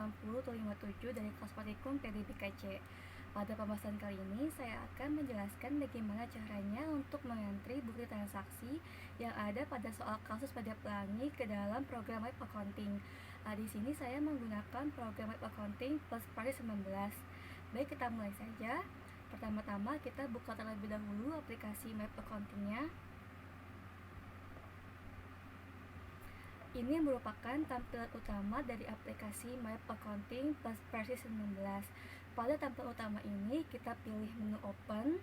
80-57 dari kelas praktikum PDBKC. Pada pembahasan kali ini, saya akan menjelaskan bagaimana caranya untuk mengentry bukti transaksi yang ada pada soal kasus pajak pelangi ke dalam program web accounting. Di sini saya menggunakan program web accounting plus Paris 19. Baik, kita mulai saja. Pertama-tama kita buka terlebih dahulu aplikasi web accountingnya. Ini merupakan tampilan utama dari aplikasi Map Accounting plus versi 19. Pada tampilan utama ini, kita pilih menu Open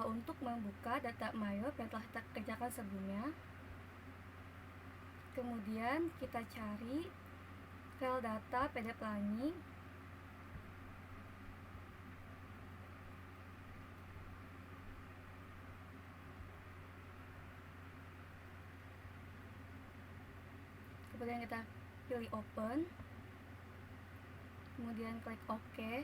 untuk membuka data MyWeb yang telah kita kerjakan sebelumnya. Kemudian kita cari file data PDF Pelangi. Kemudian kita pilih Open, kemudian klik OK.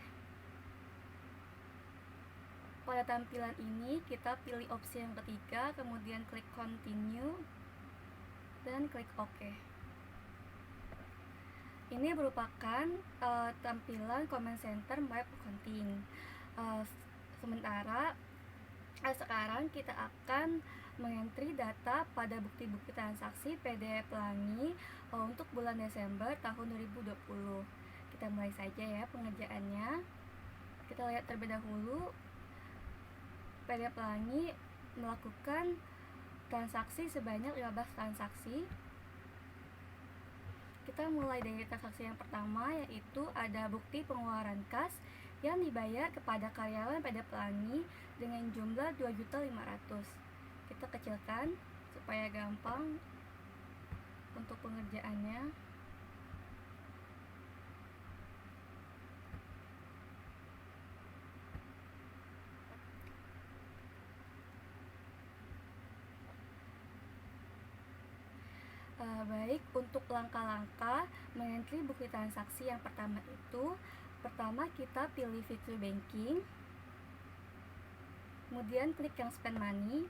Pada tampilan ini kita pilih opsi yang ketiga, kemudian klik Continue dan klik OK. Ini merupakan tampilan Command Center Web Accounting. Sementara sekarang kita akan mengentry data pada bukti-bukti transaksi PDF Pelangi untuk bulan Desember tahun 2020. Kita mulai saja ya pengerjaannya. Kita lihat terlebih dahulu PDF Pelangi melakukan transaksi sebanyak 15 transaksi. Kita mulai dari transaksi yang pertama, yaitu ada bukti pengeluaran kas yang dibayar kepada karyawan PDF Pelangi dengan jumlah 2.500.000. Kita kecilkan supaya gampang untuk pengerjaannya. Baik, untuk langkah-langkah mengentry bukti transaksi yang pertama itu, pertama kita pilih fitur banking, kemudian klik yang spend money.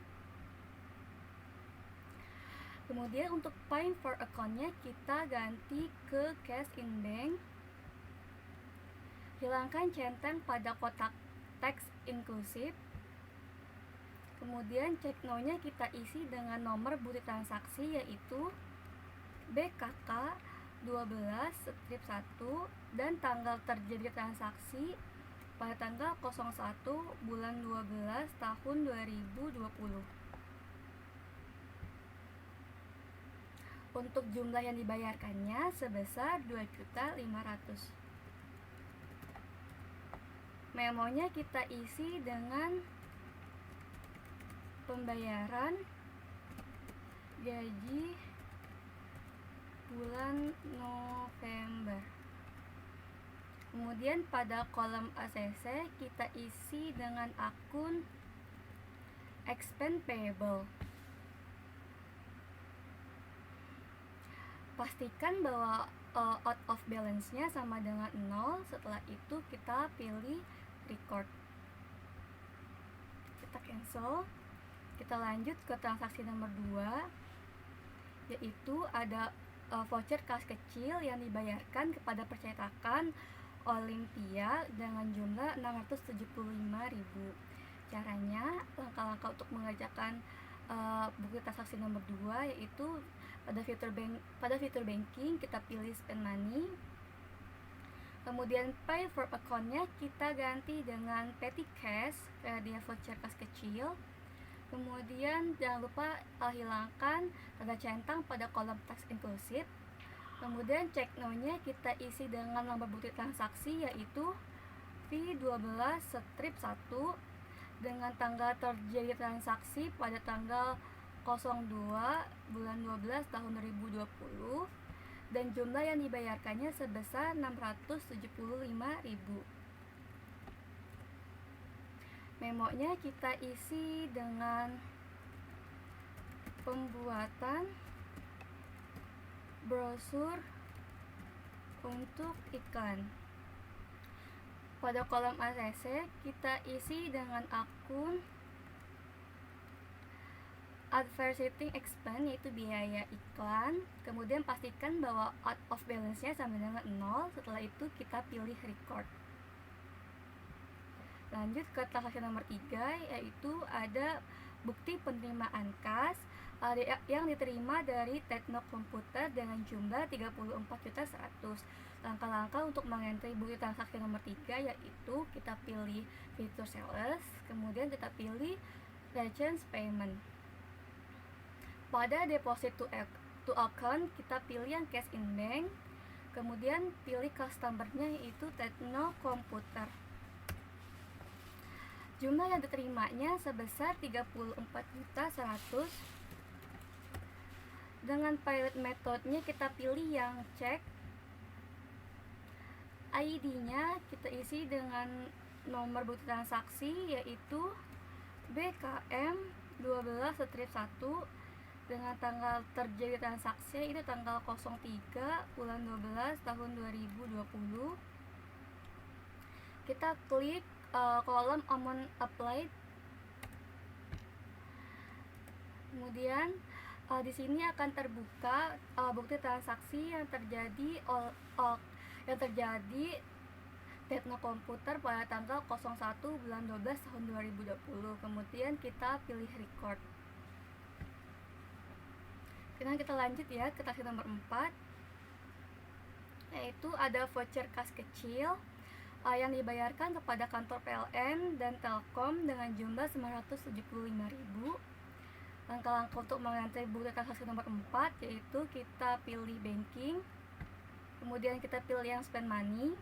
Kemudian untuk paying for account-nya kita ganti ke cash in bank. Hilangkan centang pada kotak teks inklusif. Kemudian check now-nya kita isi dengan nomor bukti transaksi, yaitu BKK 12/1 dan tanggal terjadi transaksi pada tanggal 01 bulan 12 tahun 2020. Untuk jumlah yang dibayarkannya sebesar 2.500.000. Memonya kita isi dengan pembayaran gaji bulan November. Kemudian pada kolom ACC kita isi dengan akun expense payable. Pastikan bahwa out of balance-nya sama dengan 0. Setelah itu kita pilih record. Kita cancel. Kita lanjut ke transaksi nomor 2, yaitu ada voucher kas kecil yang dibayarkan kepada percetakan Olimpia dengan jumlah 675.000. Caranya, langkah-langkah untuk mengerjakan bukti transaksi nomor 2 yaitu pada fitur banking kita pilih spend money. Kemudian pay for account-nya kita ganti dengan petty cash karena dia voucher kas kecil. Kemudian jangan lupa hilangkan tanda centang pada kolom teks inklusif. Kemudian check now-nya kita isi dengan nomor bukti transaksi, yaitu V12/1 dengan tanggal terjadi transaksi pada tanggal 02 bulan 12 tahun 2020 dan jumlah yang dibayarkannya sebesar 675.000. Memonya kita isi dengan pembuatan brosur untuk iklan. Pada kolom ACC kita isi dengan akun advertising expense yaitu biaya iklan. Kemudian pastikan bahwa out of balance-nya sama dengan 0. Setelah itu kita pilih record. Lanjut ke transaksi nomor 3, yaitu ada bukti penerimaan kas yang diterima dari Tekno Komputer dengan jumlah 34.100. Langkah-langkah untuk mengentry bukti transaksi nomor 3 yaitu kita pilih fitur sales, kemudian kita pilih Legends Payment. Pada deposit to account kita pilih yang cash in bank, kemudian pilih customer-nya yaitu Tekno Komputer. Jumlah yang diterimanya sebesar 34.100. Dengan payment metode-nya kita pilih yang cek. ID-nya kita isi dengan nomor bukti transaksi yaitu BKM 12/1 dengan tanggal terjadi transaksi itu tanggal 03 bulan 12 tahun 2020. Kita klik kolom amount applied. Kemudian di sini akan terbuka bukti transaksi yang terjadi Tekno Komputer pada tanggal 01 bulan 12 tahun 2020. Kemudian kita pilih record. Sekarang kita lanjut ya ke transaksi nomor 4, yaitu ada voucher kas kecil yang dibayarkan kepada kantor PLN dan Telkom dengan jumlah 975.000. Langkah-langkah untuk mengantri bukti transaksi nomor 4 yaitu kita pilih banking, kemudian kita pilih yang spend money,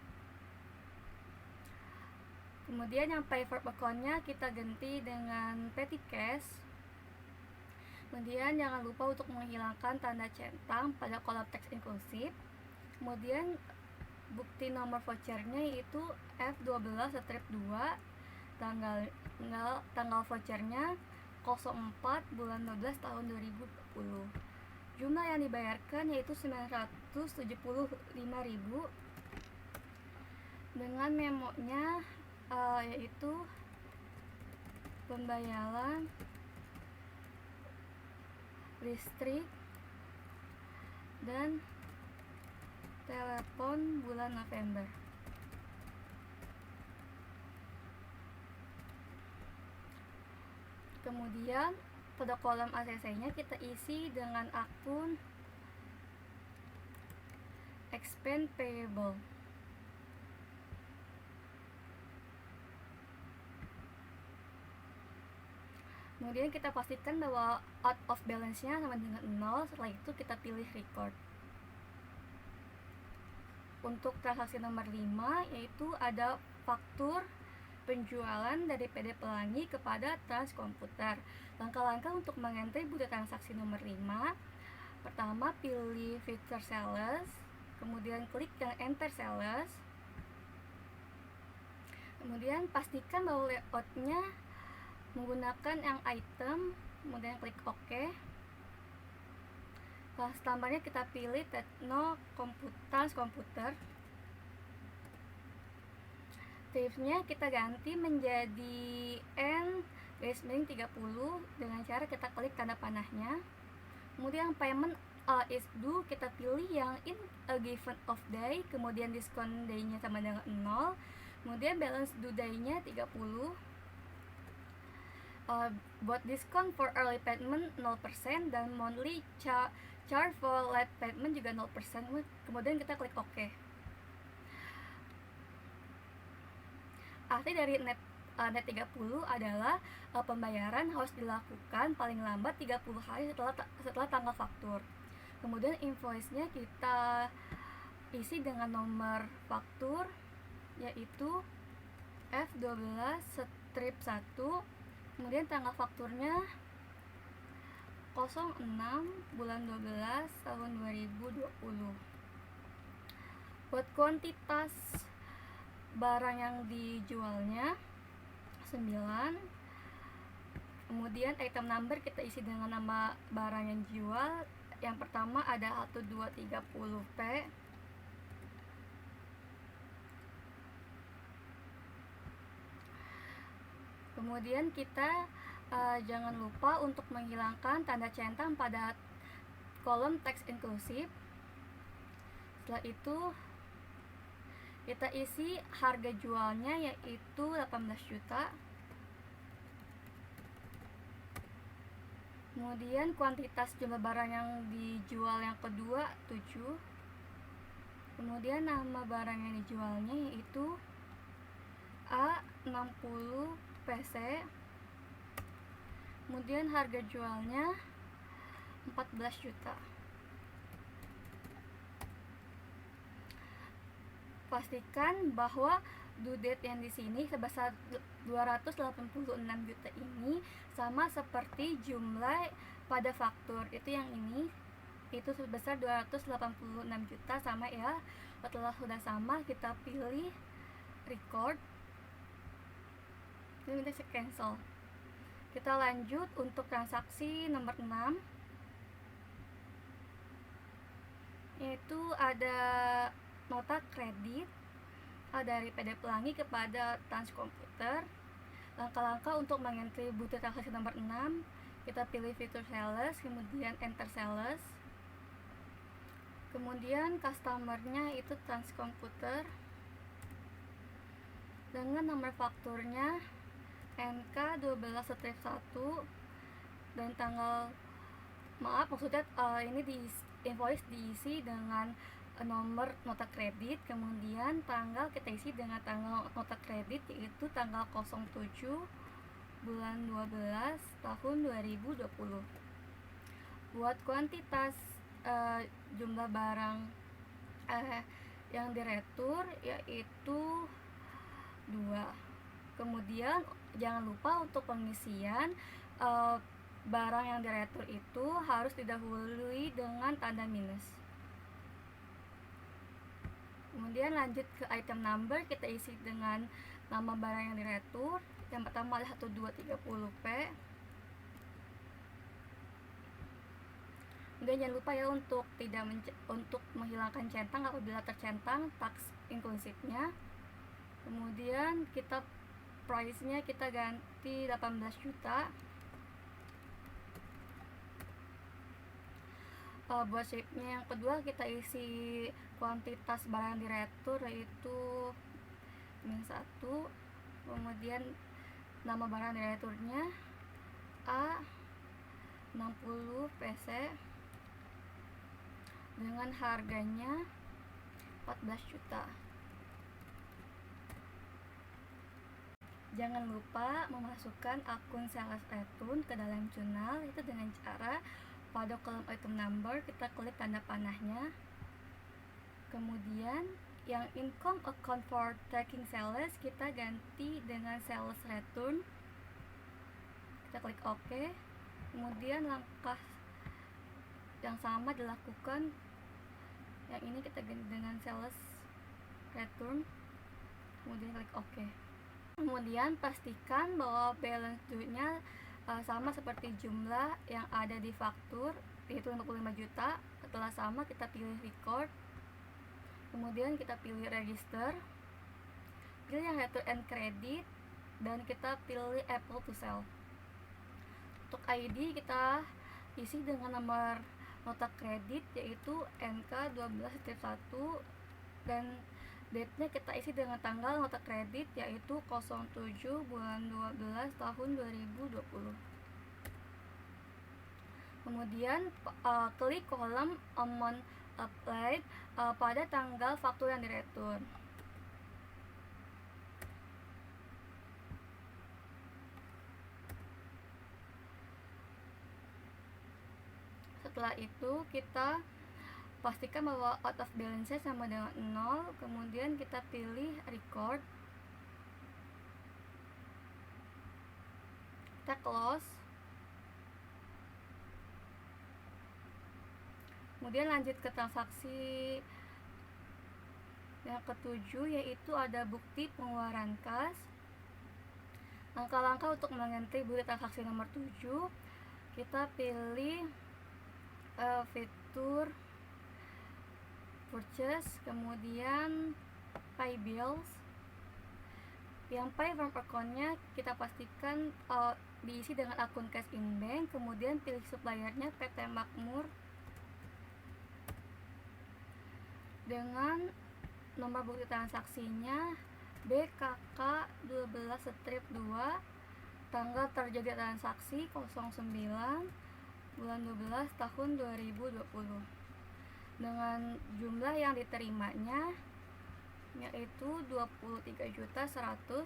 kemudian yang pay for account-nya kita ganti dengan petty cash. Kemudian jangan lupa untuk menghilangkan tanda centang pada kolom teks inklusif. Kemudian bukti nomor vouchernya yaitu F12/2, tanggal vouchernya 04 bulan 12 tahun 2020. Jumlah yang dibayarkan yaitu 975.000 dengan memonya yaitu pembayaran listrik dan telepon bulan November. Kemudian pada kolom ACC-nya kita isi dengan akun expense payable. Kemudian kita pastikan bahwa out of balance-nya sama dengan 0. Setelah itu kita pilih record. Untuk transaksi nomor 5 yaitu ada faktur penjualan dari PD Pelangi kepada Trans Komputer. Langkah-langkah untuk mengentry bukti transaksi nomor 5. Pertama pilih fitur sales, kemudian klik yang enter sales. Kemudian pastikan bahwa layout-nya menggunakan yang item, kemudian klik OK. Customer-nya kita pilih Tekno Komputer. Tarifnya kita ganti menjadi N/30 dengan cara kita klik tanda panahnya. Kemudian payment is due kita pilih yang in a given off day, kemudian discount day-nya sama dengan 0, kemudian balance due day-nya 30. Buat diskon for early payment 0% dan monthly charge for late payment juga 0%. Kemudian kita klik OK. Arti dari net 30 adalah pembayaran harus dilakukan paling lambat 30 hari setelah tanggal faktur. Kemudian invoice-nya kita isi dengan nomor faktur yaitu F12/1. Kemudian tanggal fakturnya 06 bulan 12 tahun 2020. Buat kuantitas barang yang dijualnya 9. Kemudian item number kita isi dengan nama barang yang dijual. Yang pertama ada 1230P. Kemudian kita Jangan lupa untuk menghilangkan tanda centang pada kolom teks inklusif. Setelah itu kita isi harga jualnya yaitu 18 juta. Kemudian kuantitas jumlah barang yang dijual yang kedua 7. Kemudian nama barang yang dijualnya yaitu A60 PC. Kemudian harga jualnya 14 juta. Pastikan bahwa due date yang di sini sebesar 286 juta ini sama seperti jumlah pada faktur. Itu yang ini itu sebesar 286 juta sama ya. Setelah sudah sama, kita pilih record. Ini minta cancel. Kita lanjut untuk transaksi nomor 6, yaitu ada nota kredit dari PD Pelangi kepada Transkomputer. Langkah-langkah untuk mengentry bukti transaksi nomor 6, kita pilih fitur sales, kemudian enter sales. Kemudian customernya itu Transkomputer dengan nomor fakturnya NK12-1 dan tanggal, maksudnya ini di invoice diisi dengan nomor nota kredit, kemudian tanggal kita isi dengan tanggal nota kredit yaitu tanggal 07 bulan 12 tahun 2020. Buat kuantitas jumlah barang yang diretur yaitu 2. Kemudian jangan lupa untuk pengisian barang yang diretur itu harus didahului dengan tanda minus. Kemudian lanjut ke item number, kita isi dengan nama barang yang diretur. Yang pertama adalah 1230P. Kemudian jangan lupa ya untuk menghilangkan centang apabila tercentang taks inklusifnya. Kemudian kita price-nya kita ganti 18 juta. Buat shape-nya yang kedua kita isi kuantitas barang di retur yaitu -1. Kemudian nama barang di returnya A60 PC dengan harganya 14 juta. Jangan lupa memasukkan akun sales return ke dalam jurnal, itu dengan cara pada kolom item number kita klik tanda panahnya. Kemudian yang income account for tracking sales kita ganti dengan sales return. Kita klik OK. Kemudian langkah yang sama dilakukan, yang ini kita ganti dengan sales return. Kemudian klik OK. Kemudian pastikan bahwa balance due-nya sama seperti jumlah yang ada di faktur, yaitu 65 juta. Setelah sama, kita pilih record. Kemudian kita pilih register. Pilih yang return and credit dan kita pilih Apple to sell. Untuk ID kita isi dengan nomor nota kredit yaitu NK12-1 dan date-nya kita isi dengan tanggal nota kredit yaitu 07 bulan 12 tahun 2020. Kemudian klik kolom amount applied pada tanggal faktur yang diretur. Setelah itu kita pastikan bahwa out of balance sama dengan 0. Kemudian kita pilih record. Kita close. Kemudian lanjut ke transaksi yang ketujuh, yaitu ada bukti pengeluaran kas. Langkah-langkah untuk mengganti bukti transaksi nomor 7, kita pilih fitur purchase, kemudian pay bills. Yang pay from account-nya kita pastikan diisi dengan akun cash in bank, kemudian pilih suppliernya PT Makmur dengan nomor bukti transaksinya BKK 12/2, tanggal terjadi transaksi 09 bulan 12 tahun 2020, dengan jumlah yang diterimanya yaitu 23.100.000.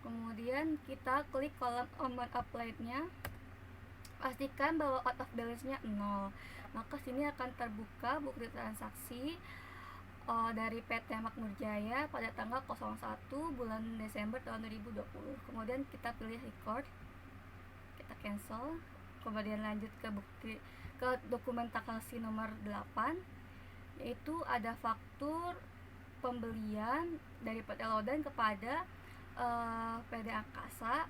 Kemudian kita klik kolom amount applied-nya, pastikan bahwa out of balance-nya 0. Maka sini akan terbuka bukti transaksi dari PT Makmur Jaya pada tanggal 01 bulan Desember tahun 2020. Kemudian kita pilih record, kita cancel, kemudian lanjut ke dokumen transaksi nomor 8, yaitu ada faktur pembelian dari PT Lodan kepada PD Angkasa.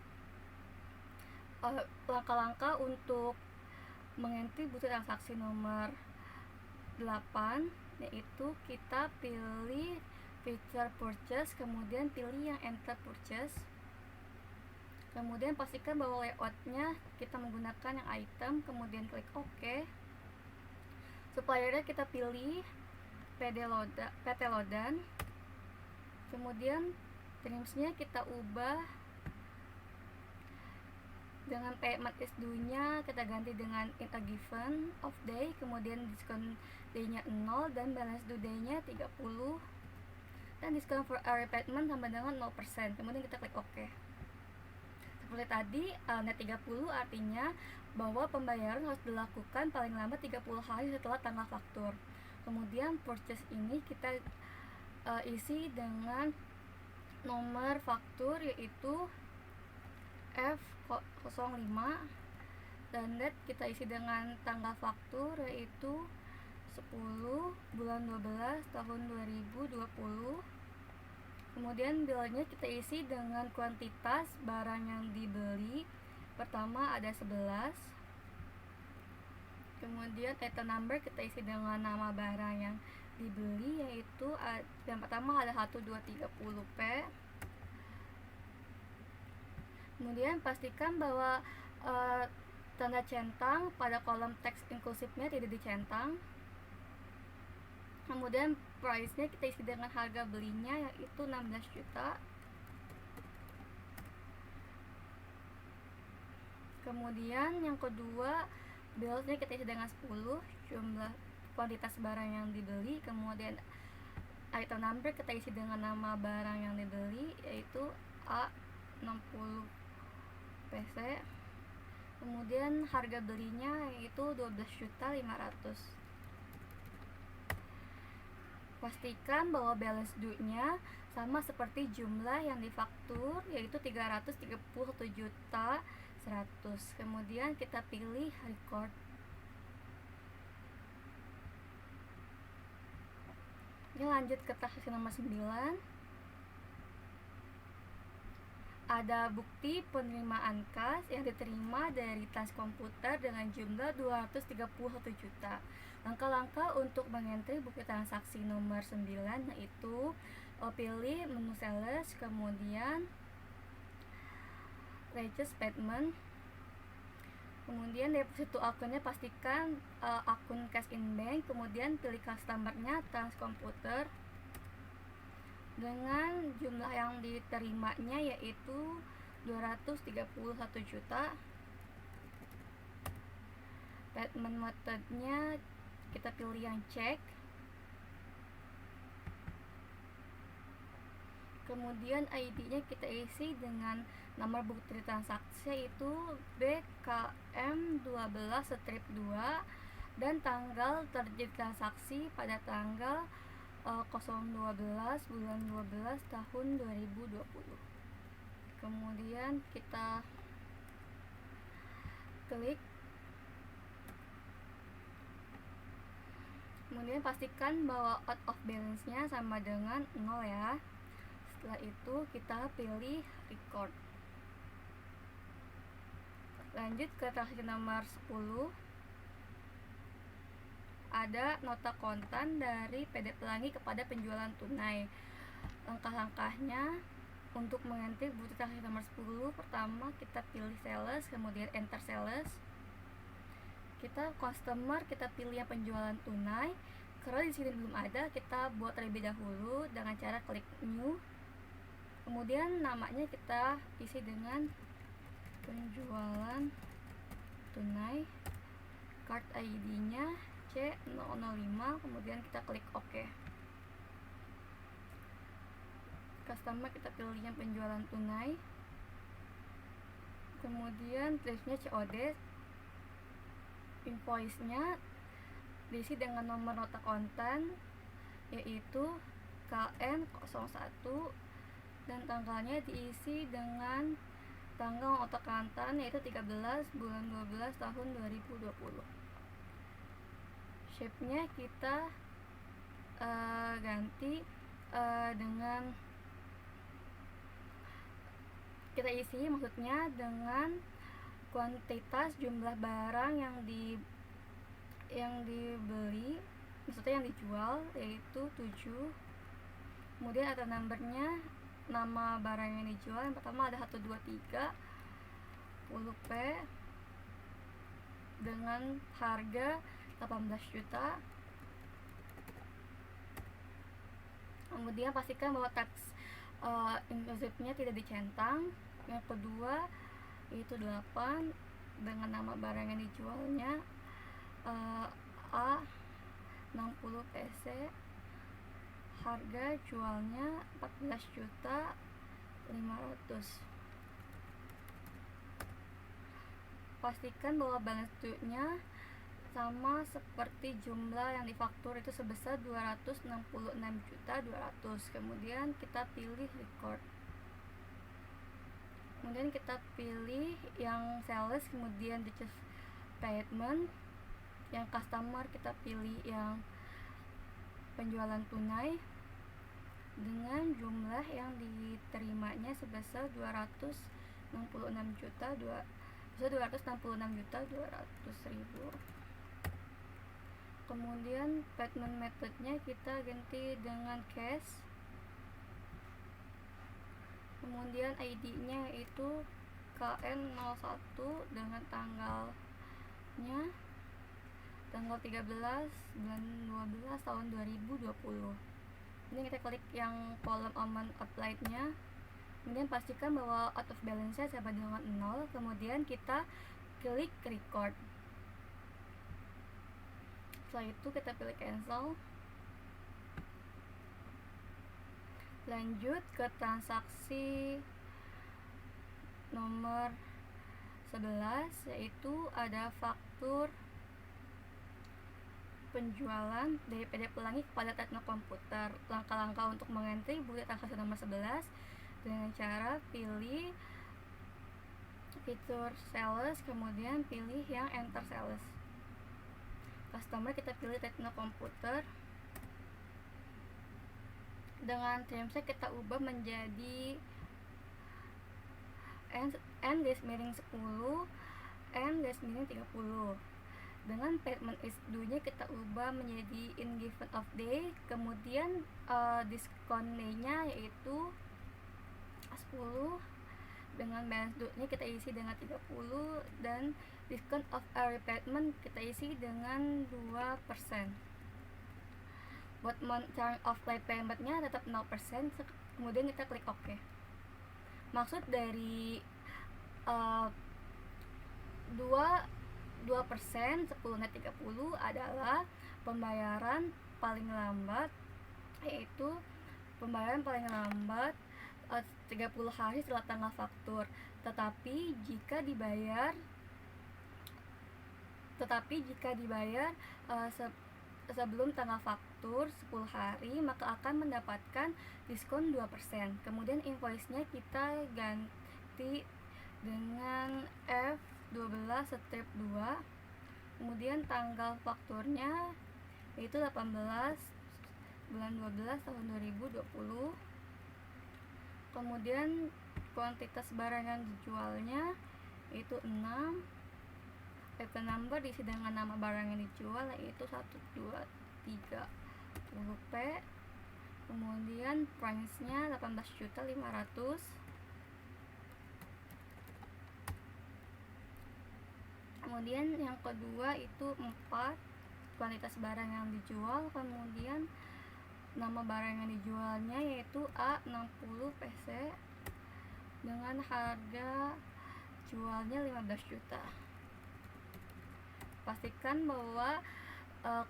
Langkah-langkah untuk mengentri bukti transaksi nomor 8 yaitu kita pilih feature purchase, kemudian pilih yang enter purchase, kemudian pastikan bahwa layoutnya kita menggunakan yang item, kemudian klik OK. Suppliernya kita pilih PT Lodan, kemudian termsnya kita ubah dengan payment is due-nya kita ganti dengan in a given of day, kemudian discount day-nya 0 dan balance due day-nya 30, dan discount for early payment sama dengan 0%. Kemudian kita klik OK. Seperti tadi, net 30 artinya bahwa pembayaran harus dilakukan paling lambat 30 hari setelah tanggal faktur. Kemudian purchase ini kita isi dengan nomor faktur yaitu F05, dan date kita isi dengan tanggal faktur yaitu 10 bulan 12 tahun 2020. Kemudian bill-nya kita isi dengan kuantitas barang yang dibeli. Pertama ada 11. Kemudian item number kita isi dengan nama barang yang dibeli, yaitu yang pertama ada 1230P. Kemudian pastikan bahwa tanda centang pada kolom teks inklusifnya tidak dicentang. Kemudian price-nya kita isi dengan harga belinya yaitu 16 juta. Kemudian yang kedua, bills-nya kita isi dengan 10, jumlah kuantitas barang yang dibeli. Kemudian item number kita isi dengan nama barang yang dibeli yaitu A60 PC. Kemudian harga belinya yaitu 12.500.000. Pastikan bahwa balance due-nya sama seperti jumlah yang difaktur yaitu 331.100.000. Kemudian kita pilih record. Ini lanjut ke transaksi nomor 9. Ada bukti penerimaan kas yang diterima dari tas komputer dengan jumlah 231 juta. Langkah-langkah untuk mengentri bukti transaksi nomor 9 yaitu pilih menu sales, kemudian ledger statement, kemudian deposit to akunnya pastikan akun cash in bank, kemudian pilih customer-nya trans komputer dengan jumlah yang diterimanya yaitu 231 juta. Payment method-nya kita pilih yang cek. Kemudian ID-nya kita isi dengan nomor bukti transaksi yaitu BKM 12/2 dan tanggal terjadi transaksi pada tanggal 012 bulan 12 tahun 2020. Kemudian kita klik. Kemudian pastikan bahwa out of balance-nya sama dengan 0 ya. Setelah itu kita pilih record. Lanjut ke transaksi nomor 10. Ada nota kontan dari PD Pelangi kepada penjualan tunai. Langkah-langkahnya untuk mengganti bukti transaksi nomor 10, pertama kita pilih sales, kemudian enter sales. Kita customer, kita pilih yang penjualan tunai. Karena di sini belum ada, kita buat terlebih dahulu dengan cara klik new. Kemudian namanya kita isi dengan penjualan tunai. Card ID-nya C005, kemudian kita klik OK. Customer kita pilih yang penjualan tunai. Kemudian listnya COD. Invoice-nya diisi dengan nomor nota konten yaitu KN01 dan tanggalnya diisi dengan tanggal nota konten yaitu 13 bulan 12 tahun 2020. Shape-nya kita ganti dengan kita isi, maksudnya dengan kuantitas jumlah barang yang dibeli, maksudnya yang dijual, yaitu 7. Kemudian ada numbernya, nama barang yang dijual. Yang pertama ada 1, 2, 3 10P dengan harga 18 juta. Kemudian pastikan bahwa teks inclusive-nya tidak dicentang. Yang kedua itu 8 dengan nama barang yang dijualnya A60 PC, harga jualnya 14.500.000. Pastikan bahwa balance due-nya sama seperti jumlah yang difaktur, itu sebesar 266.200.000. Kemudian kita pilih record. Kemudian kita pilih yang sales, kemudian receive payment. Yang customer kita pilih yang penjualan tunai dengan jumlah yang diterimanya sebesar 266.200.000. Kemudian payment methodnya kita ganti dengan cash. Kemudian ID-nya itu KN01 dengan tanggalnya tanggal 13 bulan 12 tahun 2020. Ini kita klik yang kolom amount applied-nya. Kemudian pastikan bahwa out of balance-nya sama dengan 0. Kemudian kita klik record. Setelah itu kita pilih cancel. Lanjut ke transaksi nomor 11, yaitu ada faktur penjualan dari PD Pelangi kepada Tekno Komputer. Langkah-langkah untuk mengentry bukti transaksi nomor 11 dengan cara pilih fitur sales, kemudian pilih yang enter sales. Customer kita pilih Tekno Komputer. Dengan termsnya kita ubah menjadi N-10 N-30. Dengan payment is due-nya kita ubah menjadi in given of day. Kemudian discount day-nya yaitu 10. Dengan balance due-nya kita isi dengan 30. Dan discount of early payment kita isi dengan 2%. Buat term of late payment-nya tetap 0%. Kemudian kita klik OK. Maksud dari 2% 10 net 30 adalah pembayaran paling lambat, yaitu pembayaran paling lambat 30 hari setelah tanggal faktur. Tetapi jika dibayar sebelum tanggal faktur 10 hari, maka akan mendapatkan diskon 2%. Kemudian invoice-nya kita ganti dengan F12 strip 2. Kemudian tanggal fakturnya yaitu 18 bulan 12 tahun 2020. Kemudian kuantitas barang yang dijualnya yaitu 6. Paper number diisi dengan nama barang yang dijual yaitu 1, 2, 3 10P. Kemudian price-nya 18.500.000. Kemudian yang kedua itu 4 kuantitas barang yang dijual. Kemudian nama barang yang dijualnya yaitu A60 PC dengan harga jualnya 15 juta. Pastikan bahwa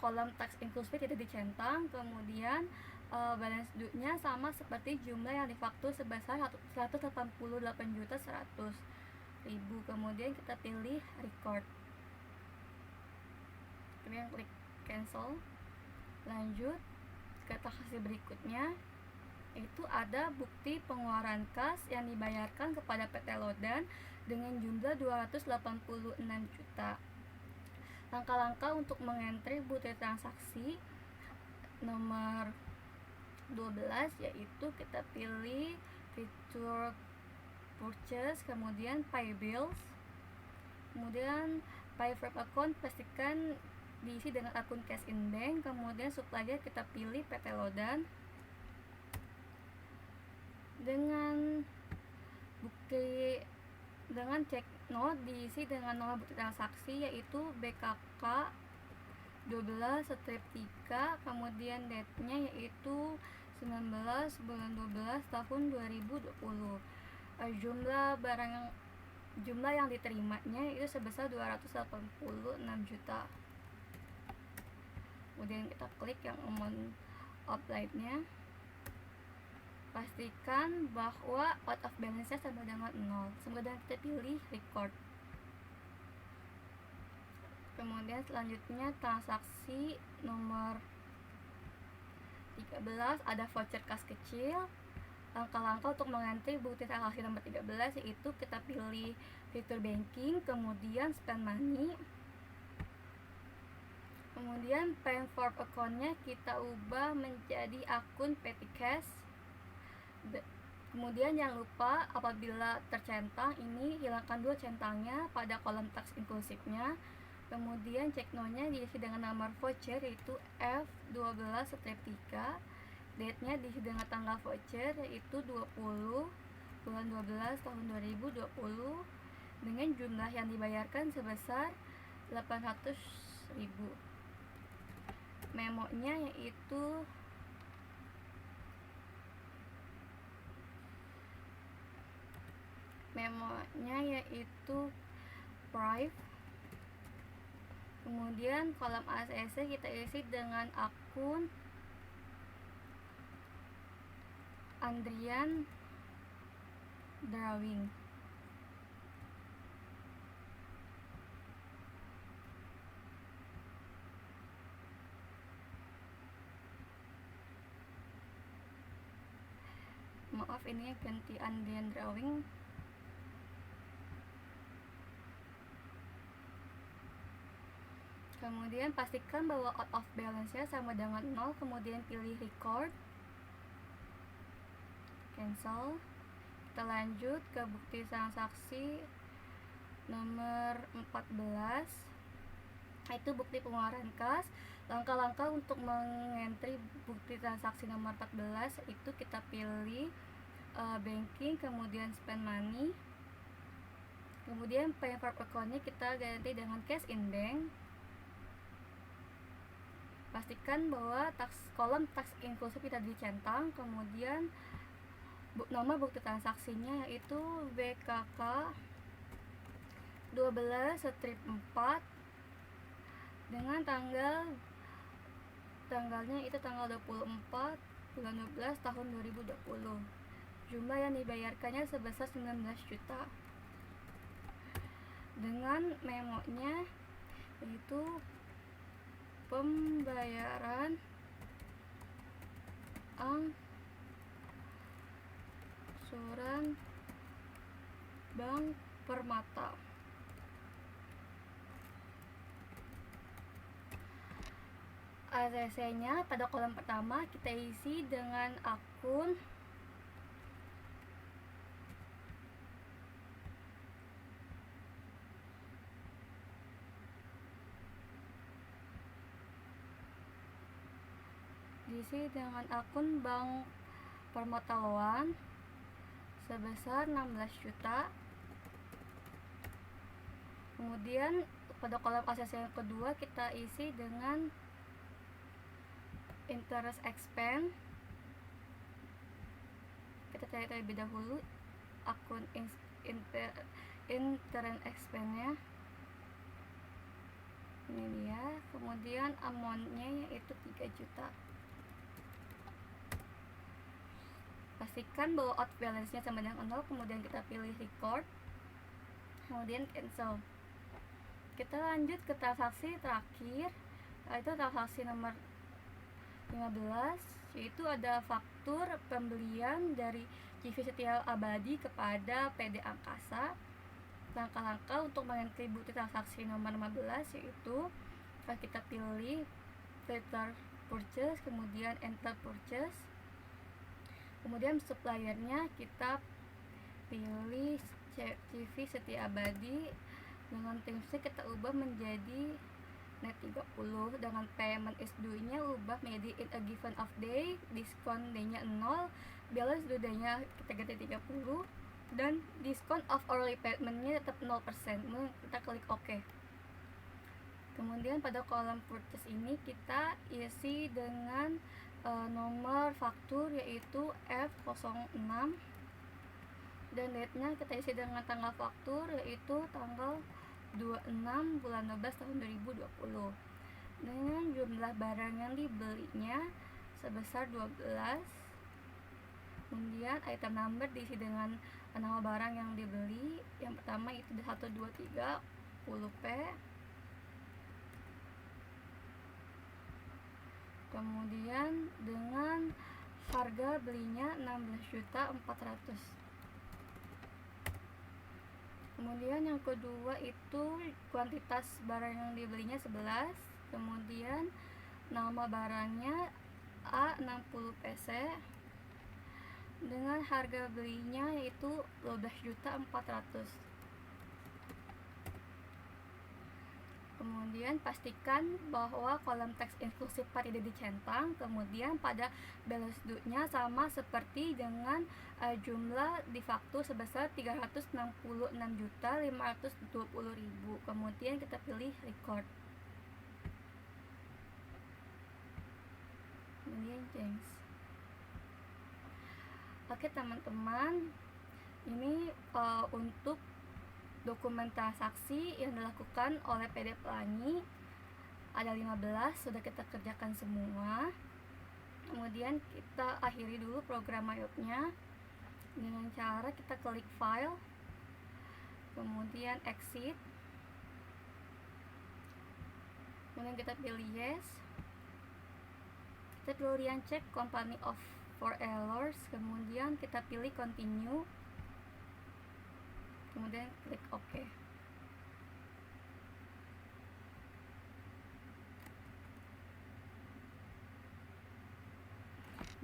kolom tax inclusive tidak dicentang. Kemudian balance due-nya sama seperti jumlah yang difaktur sebesar 188.100.000. Kemudian kita pilih record, kemudian klik cancel. Lanjut ke transaksi berikutnya, itu ada bukti pengeluaran kas yang dibayarkan kepada PT Lodan dengan jumlah 286 juta. Langkah-langkah untuk mengentri bukti transaksi nomor 12 yaitu kita pilih fitur purchase, kemudian pay bills, kemudian pay from account pastikan diisi dengan akun cash in bank. Kemudian supplier kita pilih PT Lodan dengan bukti dengan cek note diisi dengan nomor bukti transaksi yaitu BKK 12/3, kemudian date-nya yaitu 19 bulan 12 tahun 2020. Jumlah yang diterimanya itu sebesar 286 juta. Kemudian kita klik yang amount applied-nya. Pastikan bahwa out of balance-nya sama dengan 0. Kemudian kita pilih record. Kemudian selanjutnya transaksi nomor 13 ada voucher kas kecil. Langkah-langkah untuk mengantri bukti transaksi nomor 13 yaitu kita pilih fitur banking, kemudian spend money. Kemudian pay for account-nya kita ubah menjadi akun petty cash. Kemudian jangan lupa apabila tercentang ini hilangkan dua centangnya pada kolom tax inclusive-nya. Kemudian cek no-nya diisi dengan nomor voucher yaitu F12/3. Date-nya diisi dengan tanggal voucher yaitu 20 bulan 12 tahun 2020 dengan jumlah yang dibayarkan sebesar 800.000. Memo-nya yaitu price. Kemudian kolom ACC kita isi dengan akun Andrian Drawing. Maaf, ini ganti Andrian Drawing. Kemudian pastikan bahwa out of balance-nya sama dengan 0. Kemudian pilih record, cancel. Kita lanjut ke bukti transaksi nomor 14, itu bukti pengeluaran kas. Langkah-langkah untuk mengentri bukti transaksi nomor 14 itu kita pilih banking, kemudian spend money, kemudian pay for account-nya kita ganti dengan cash in bank. Pastikan bahwa kolom tax inclusive tidak dicentang. Kemudian nomor bukti transaksinya yaitu BKK 12/4 dengan tanggalnya itu tanggal 24 bulan 12 tahun 2020. Jumlah yang dibayarkannya sebesar 19 juta. Dengan memo-nya yaitu pembayaran angsuran Bank Permata. ACC-nya pada kolom pertama kita isi dengan akun diisi dengan akun Bank Permata Loan sebesar 16 juta. Kemudian pada kolom ACC yang kedua kita isi dengan interest expense. Kita cari terlebih dahulu akun interest expense-nya. Ini dia. Kemudian amount-nya yaitu 3 juta. Pastikan bahwa out balance-nya sama dengan 0, kemudian kita pilih record, kemudian cancel. Kita lanjut ke transaksi terakhir, yaitu transaksi nomor 15, yaitu ada faktur pembelian dari CV Setia Abadi kepada PD Angkasa. Langkah-langkah untuk mengentry bukti transaksi nomor 15 yaitu kita pilih filter purchase, kemudian enter purchase, kemudian suppliernya kita pilih CV Setia Abadi. Dengan timesnya kita ubah menjadi net 30, dengan payment is due-nya ubah menjadi in a given of day, diskon day-nya 0, balance due day-nya kita ganti 30, dan diskon of early payment-nya tetap 0%. Kita klik OK. Kemudian pada kolom purchase ini kita isi dengan nomor faktur yaitu F06, dan date-nya kita isi dengan tanggal faktur yaitu tanggal 26 bulan 12 tahun 2020, dengan jumlah barang yang dibelinya sebesar 12. Kemudian item number diisi dengan nama barang yang dibeli. Yang pertama itu 123 10P. Kemudian dengan harga belinya 16.400.000. Kemudian yang kedua itu kuantitas barang yang dibelinya 11. Kemudian nama barangnya A60PC dengan harga belinya yaitu 12.400.000. Kemudian pastikan bahwa kolom teks inklusif part tidak dicentang. Kemudian pada balance due-nya sama seperti dengan jumlah di faktur sebesar 366.520.000. Kemudian kita pilih record. Kemudian change. Oke teman-teman, ini untuk dokumen transaksi yang dilakukan oleh PD Pelangi ada 15, sudah kita kerjakan semua. Kemudian kita akhiri dulu program MyOp-nya dengan cara kita klik file, kemudian exit, kemudian kita pilih yes, kita pilih check company of for errors, kemudian kita pilih continue, kemudian klik OK.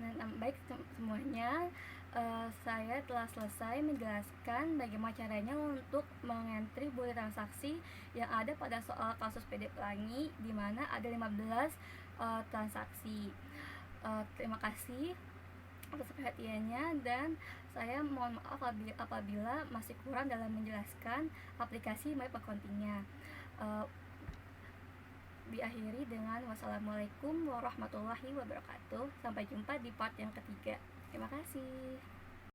Nah, baik semuanya, saya telah selesai menjelaskan bagaimana caranya untuk mengentry bukti transaksi yang ada pada soal kasus PD Pelangi, di mana ada 15 transaksi. Terima kasih atas perhatiannya, dan saya mohon maaf apabila masih kurang dalam menjelaskan aplikasi MyOp Accounting-nya. Diakhiri dengan wassalamualaikum warahmatullahi wabarakatuh. Sampai jumpa di part yang ketiga. Terima kasih.